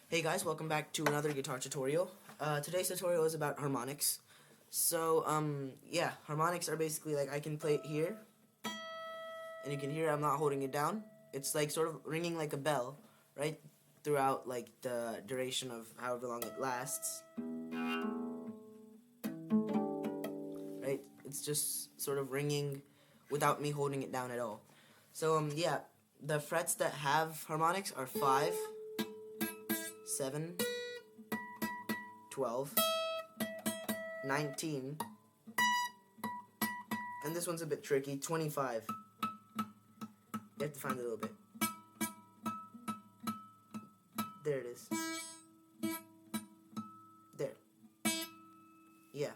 Hey guys, welcome back to another guitar tutorial. Today's tutorial is about harmonics. So, yeah, harmonics are basically like I can play it here, and you can hear I'm not holding it down. It's like sort of ringing like a bell, right, throughout like the duration of however long it lasts. Right, it's just sort of ringing without me holding it down at all. So, yeah, the frets that have harmonics are 5, 7, 12, 19, and this one's a bit tricky, 25. You have to find it a little bit. There it is. There. Yeah.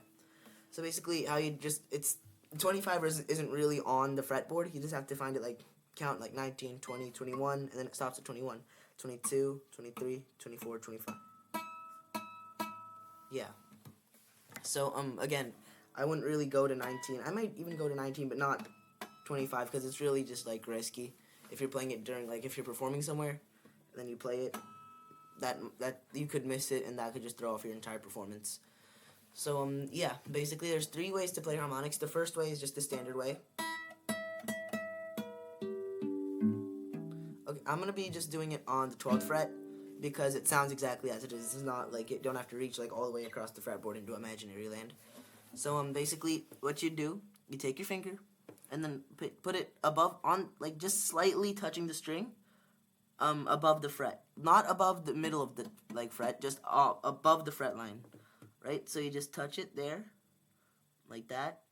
So basically how you just, it's 25 isn't really on the fretboard. You just have to find it, like count like 19, 20, 21, and then it stops at 21. 22, 23, 24, 25. Yeah. So, again, I wouldn't really go to 19. I might even go to 19, but not 25, because it's really just, like, risky. If you're playing it during, like, if you're performing somewhere, and then you play it, that you could miss it, and that could just throw off your entire performance. So, yeah, basically there's 3 ways to play harmonics. The first way is just the standard way. Okay, I'm going to be just doing it on the 12th fret, because it sounds exactly as it is. This is not like you don't have to reach like all the way across the fretboard into imaginary land. So basically what you do, you take your finger and then put it above, on like just slightly touching the string, above the fret, not above the middle of the like fret, just above the fret line, right? So you just touch it there, like that,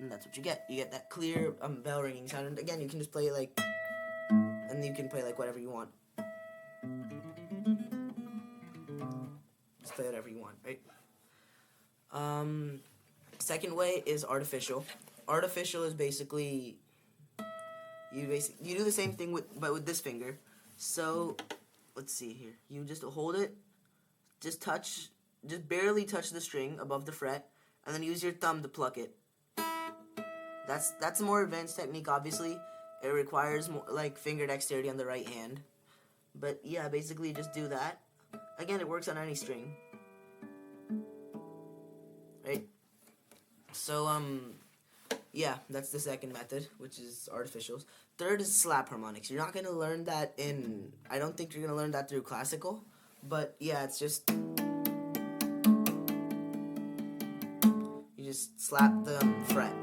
and that's what you get. You get that clear bell ringing sound. And again, you can just play it like, and you can play like whatever you want. Just play whatever you want, right? Second way is artificial. Artificial is basically you do the same thing but with this finger. So let's see here. You just hold it, just barely touch the string above the fret, and then use your thumb to pluck it. That's a more advanced technique. Obviously, it requires more like finger dexterity on the right hand. But yeah, basically just do that. Again, it works on any string. Right? So, yeah, that's the second method, which is artificials. Third is slap harmonics. You're not going to learn that I don't think you're going to learn that through classical, but yeah, it's just, you just slap the fret.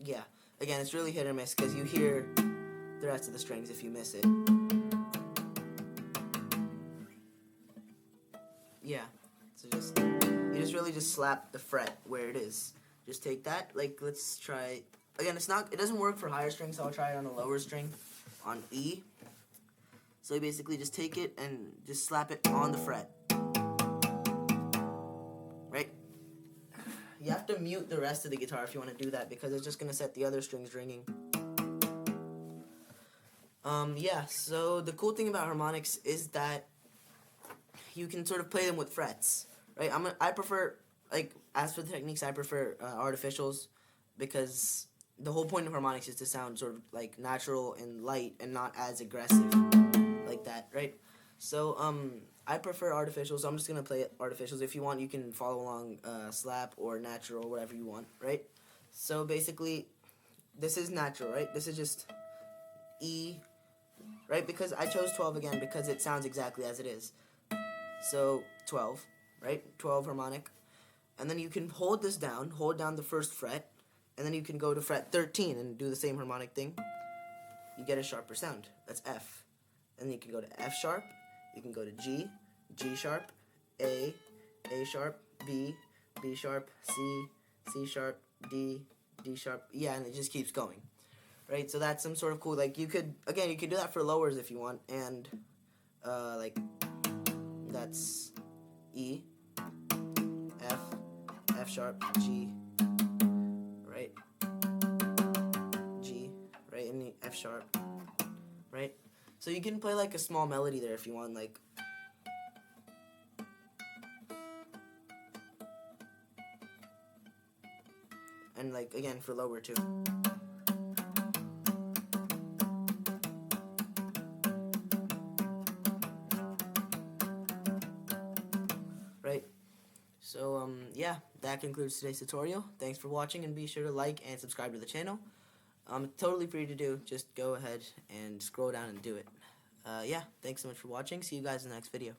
Yeah, again, it's really hit or miss, because you hear the rest of the strings if you miss it. Yeah, so you just really just slap the fret where it is. Just take that, like, let's try, again, it doesn't work for higher strings, so I'll try it on a lower string, on E. So you basically just take it and just slap it on the fret. Right? You have to mute the rest of the guitar if you want to do that, because it's just going to set the other strings ringing. Yeah, so the cool thing about harmonics is that you can sort of play them with frets, right? I prefer, like, as for the techniques, I prefer artificials, because the whole point of harmonics is to sound sort of like natural and light and not as aggressive like that, right? So I prefer artificials, so I'm just gonna play artificials. If you want, you can follow along slap or natural, whatever you want, right? So basically, this is natural, right? This is just E, right? Because I chose 12 again because it sounds exactly as it is. So 12, right? 12 harmonic. And then you can hold down the first fret, and then you can go to fret 13 and do the same harmonic thing. You get a sharper sound. That's F. And then you can go to F sharp, you can go to G, G sharp, A sharp, B sharp, C sharp, D sharp, yeah, and it just keeps going. Right? So that's some sort of cool, like, you could do that for lowers if you want, and, like, that's E, F sharp, G, right? G, right? And F sharp, right? So you can play like a small melody there if you want, like, and like again for lower too. Right. So yeah, that concludes today's tutorial. Thanks for watching, and be sure to like and subscribe to the channel. Totally free to do. Just go ahead and scroll down and do it. Yeah, thanks so much for watching. See you guys in the next video.